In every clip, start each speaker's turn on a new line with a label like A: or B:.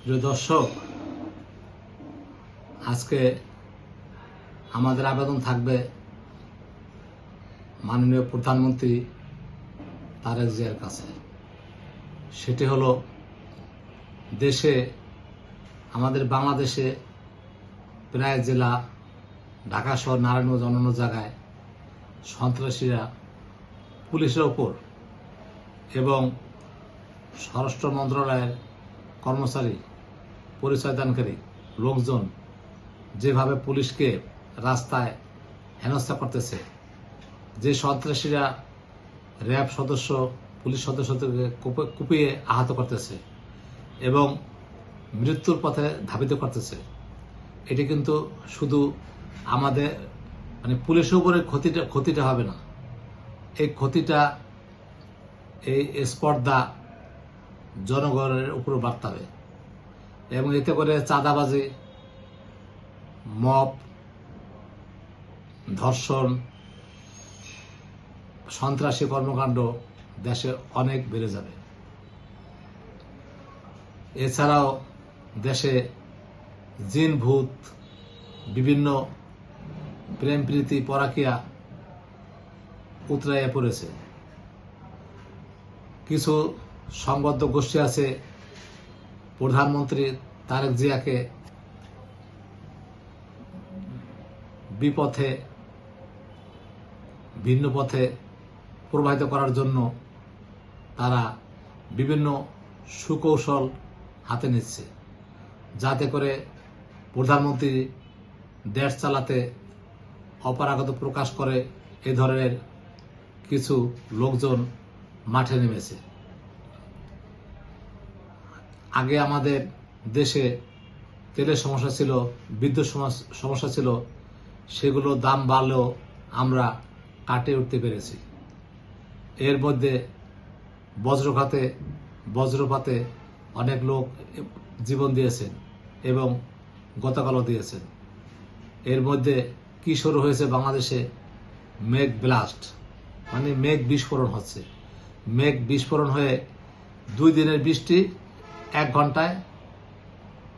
A: প্রিয় দর্শক, আজকে আমাদের আবেদন থাকবে মাননীয় প্রধানমন্ত্রী তারেক জিয়ার কাছে। সেটি হলো, দেশে আমাদের বাংলাদেশে প্রায় জেলা ঢাকা শহর, নারায়ণগঞ্জ, অন্যান্য জায়গায় সন্ত্রাসীরা পুলিশের ওপর এবং স্বরাষ্ট্র মন্ত্রণালয়ের কর্মচারী, পরিচয়দানকারী লোকজন যেভাবে পুলিশকে রাস্তায় হেনস্থা করতেছে, যে সন্ত্রাসীরা র্যাব সদস্য, পুলিশ সদস্যদেরকে কুপিয়ে আহত করতেছে এবং মৃত্যুর পথে ধাবিত করতেছে, এটি কিন্তু শুধু আমাদের পুলিশের উপরে ক্ষতিটা হবে না, এই ক্ষতিটা, এই স্পর্ধা জনগণের উপর বাড়তে এবং এতে করে চাঁদাবাজি, মব, ধর্ষণ, সন্ত্রাসী কর্মকাণ্ড দেশে অনেক বেড়ে যাবে। এছাড়াও দেশে জিন ভূত, বিভিন্ন প্রেম প্রীতি, পরাকিয়া উতরাইয়া পড়েছে। কিছু সংবদ্ধ গোষ্ঠী আছে প্রধানমন্ত্রী তারেক জিয়াকে বিপথে, ভিন্ন পথে প্রবাহিত করার জন্য তারা বিভিন্ন সুকৌশল হাতে নিচ্ছে, যাতে করে প্রধানমন্ত্রী দেশ চালাতে অপারগতা প্রকাশ করে এ ধরনের কিছু লোকজন মাঠে নেমেছে। আগে আমাদের দেশে তেলের সমস্যা ছিল, বিদ্যুৎ সমস্যা ছিল, সেগুলো দাম বাড়লেও আমরা কাটিয়ে উঠতে পেরেছি। এর মধ্যে বজ্রপাতে অনেক লোক জীবন দিয়েছেন এবং গতকালও দিয়েছেন। এর মধ্যে কি শুরু হয়েছে বাংলাদেশে? মেঘ ব্লাস্ট, মেঘ বিস্ফোরণ হচ্ছে। মেঘ বিস্ফোরণ হয়ে 2 দিনের বৃষ্টি 1 ঘন্টায়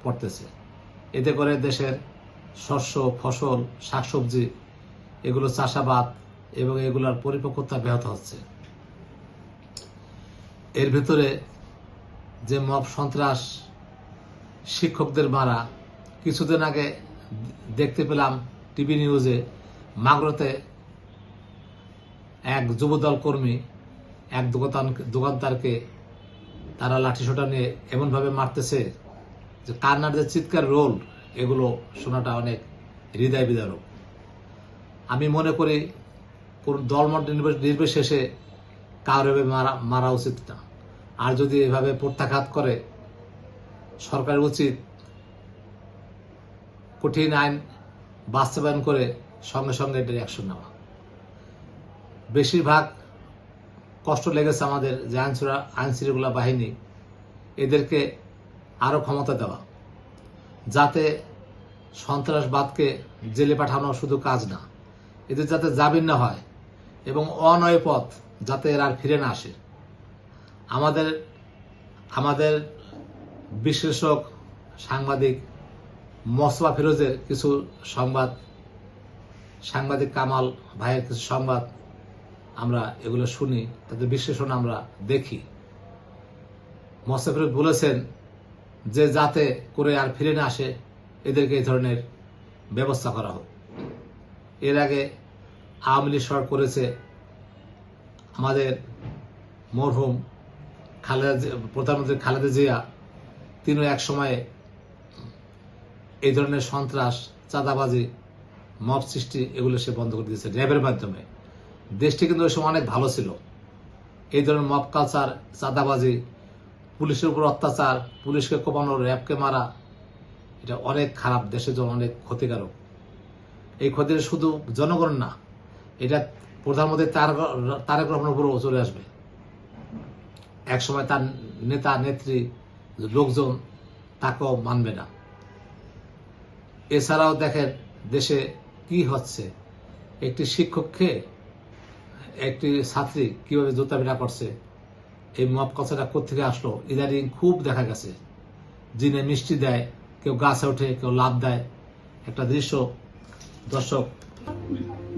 A: পড়তেছে। এতে করে দেশের শস্য, ফসল, শাকসবজি, এগুলো চাষাবাদ এবং এগুলোর পরিপক্কতা ব্যাহত হচ্ছে। এর ভিতরে যে মব সন্ত্রাস, শিক্ষকদের মারা, কিছুদিন আগে দেখতে পেলাম টিভি নিউজে, মাগরতে এক যুবদল কর্মী এক দোকানদারকে তারা লাঠিসোঁটা নিয়ে এমনভাবে মারতেছে যে কান্নার যে চিৎকার রোল, এগুলো শোনাটা অনেক হৃদয় বিদারক। আমি মনে করি কোন দলমত নির্বিশেষে কারোর মারা উচিত না। আর যদি এভাবে প্রত্যাঘাত করে, সরকারের উচিত কঠিন আইন বাস্তবায়ন করে সঙ্গে সঙ্গে এটার অ্যাকশন নেওয়া। বেশিরভাগ কষ্ট লেগেছে আমাদের যে আইনশৃঙ্খলা বাহিনী, এদেরকে আরো ক্ষমতা দেওয়া, যাতে সন্ত্রাসবাদকে জেলে পাঠানো শুধু কাজ না, এদের যাতে জামিন না হয় এবং অনয় পথ যাতে এরা আর ফিরে না আসে। আমাদের বিশ্লেষক, সাংবাদিক মোস্তফা ফিরোজের কিছু সংবাদ, সাংবাদিক কামাল ভাইয়ের কিছু সংবাদ আমরা এগুলো শুনি, তাদের বিশ্লেষণ আমরা দেখি। মোস্তফা ফিরোজ বলেছেন যে যাতে করে আর ফিরে না আসে, এদেরকে এই ধরনের ব্যবস্থা করা হোক। এর আগে আওয়ামী লীগ সরকার করেছে, আমাদের মরহুম প্রধানমন্ত্রী খালেদা জিয়া, তিনিও এক সময়ে এই ধরনের সন্ত্রাস, চাঁদাবাজি, মব সৃষ্টি, এগুলো সে বন্ধ করে দিয়েছে র্যাবের মাধ্যমে। দেশটি কিন্তু ওই সময় অনেক ভালো ছিল। এই ধরনের মব কালচার, চাঁদাবাজি, পুলিশের উপর অত্যাচার, পুলিশকে কোপানো, র্যাবকে মারা, এটা অনেক খারাপ, দেশের জন্য অনেক ক্ষতিকারক। এই ক্ষতিটা শুধু জনগণ না, এটা প্রধানমন্ত্রী তারেক রহমানের উপরও চলে আসবে। একসময় তার নেতা নেত্রী লোকজন তাকেও মানবে না। এছাড়াও দেখেন দেশে কি হচ্ছে, একটি শিক্ষককে একটি ছাত্রী কিভাবে জুতা পিটা করছে। এই মব কালচারটা কোত্থেকে আসলো? ইদানিং খুব দেখা গেছে জিনে মিষ্টি দেয়, কেউ গাছে ওঠে, কেউ লাফ দেয়। একটা দৃশ্য দর্শক।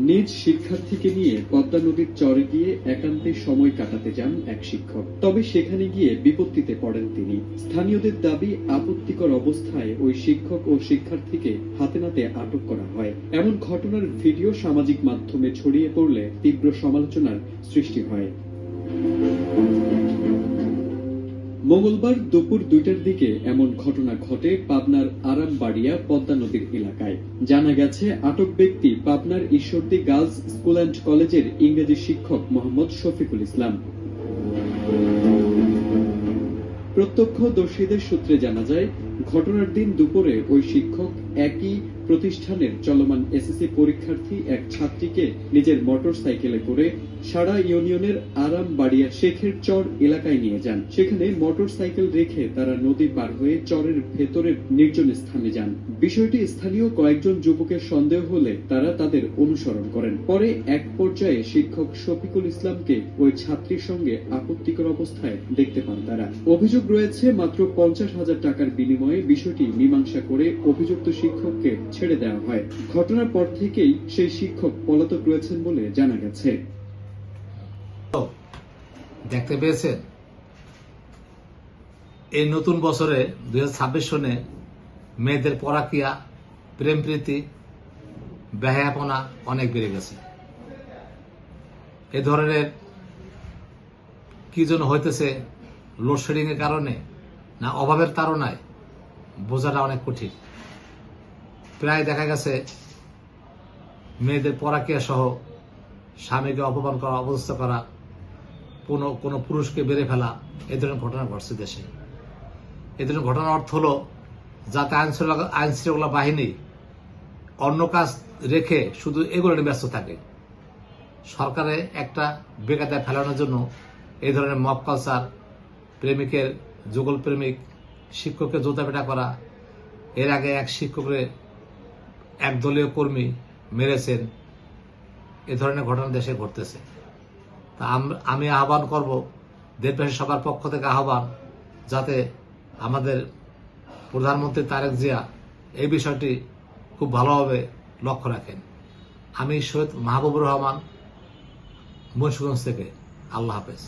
B: নিজ শিক্ষার্থীকে নিয়ে পদ্মা নদীর চরে গিয়ে একান্তে সময় কাটাতে যান এক শিক্ষক। তবে সেখানে গিয়ে বিপত্তিতে পড়েন তিনি। স্থানীয়দের দাবি, আপত্তিকর অবস্থায় ওই শিক্ষক ও শিক্ষার্থীকে হাতে নাতে আটক করা হয়। এমন ঘটনার ভিডিও সামাজিক মাধ্যমে ছড়িয়ে পড়লে তীব্র সমালোচনার সৃষ্টি হয়। মঙ্গলবার দুপুর 2টার দিকে এমন ঘটনা ঘটে পাবনার আরামবাড়িয়া পদ্মা নদীর এলাকায়। জানা গেছে, আটক ব্যক্তি পাবনার ঈশ্বরদী গার্লস স্কুল অ্যান্ড কলেজের ইংরেজি শিক্ষক মোহাম্মদ শফিকুল ইসলাম। প্রত্যক্ষদর্শীদের সূত্রে জানা যায়, ঘটনার দিন দুপুরে ওই শিক্ষক একই প্রতিষ্ঠানের চলমান এসএসসি পরীক্ষার্থী এক ছাত্রীকে নিজের মোটর সাইকেলে করে সারা ইউনিয়নের আরামবাড়িয়া শেখের চর এলাকায় নিয়ে যান। সেখানে মোটর সাইকেল রেখে তারা নদী পার হয়ে চরের ভেতরের নির্জন স্থানে যান। বিষয়টি স্থানীয় কয়েকজন যুবকের সন্দেহ হলে তারা তাদের অনুসরণ করেন। পরে এক পর্যায়ে শিক্ষক শফিকুল ইসলামকে ওই ছাত্রীর সঙ্গে আপত্তিকর অবস্থায় দেখতে পান তারা। অভিযোগ রয়েছে, মাত্র 50,000 টাকার বিনিময়ে বিষয়টি মীমাংসা করে অভিযুক্ত শিক্ষককে ছেড়ে দেওয়া হয়। ঘটনার পর থেকেই সেই শিক্ষক পলাতক রয়েছেন বলে জানা গেছে।
A: দেখতে পেয়েছেন, এই নতুন বছরে 2026 সনে মেয়েদের পরাকিয়া, প্রেম প্রীতি, বেহায়াপনা অনেক বেড়ে গেছে। এ ধরনের কি জন্য হইতেছে, লোডশেডিং এর কারণে না অভাবের তাড়নায়, বোঝাটা অনেক কঠিন। প্রায় দেখা গেছে মেয়েদের পরাকিয়া সহ স্বামীকে অপমান করা, অবস্থা করা, কোনো পুরুষকে বেড়ে ফেলা, এ ধরনের ঘটনা ঘটছে দেশে। এ ধরনের ঘটনার অর্থ হলো, যাতে আইন শৃঙ্খলা বাহিনী অন্য কাজ রেখে শুধু এগুলো নিয়ে ব্যস্ত থাকে। সরকারে একটা বেকায়দায় ফেলানোর জন্য এই ধরনের মব কালচার, প্রেমিকের যুগল প্রেমিক, শিক্ষককে জোতা পেটা করা। এর আগে এক শিক্ষকের একদলীয় কর্মী মেরেছেন। এ ধরনের ঘটনা দেশে ঘটতেছে। তা আমি আহ্বান করব, দেশবাসী সবার পক্ষ থেকে আহ্বান, যাতে আমাদের প্রধানমন্ত্রী তারেক জিয়া এই বিষয়টি খুব ভালোভাবে লক্ষ্য রাখেন। আমি সৈয়দ মাহবুবুর রহমান, মুন্সিগঞ্জ থেকে। আল্লাহ হাফেজ।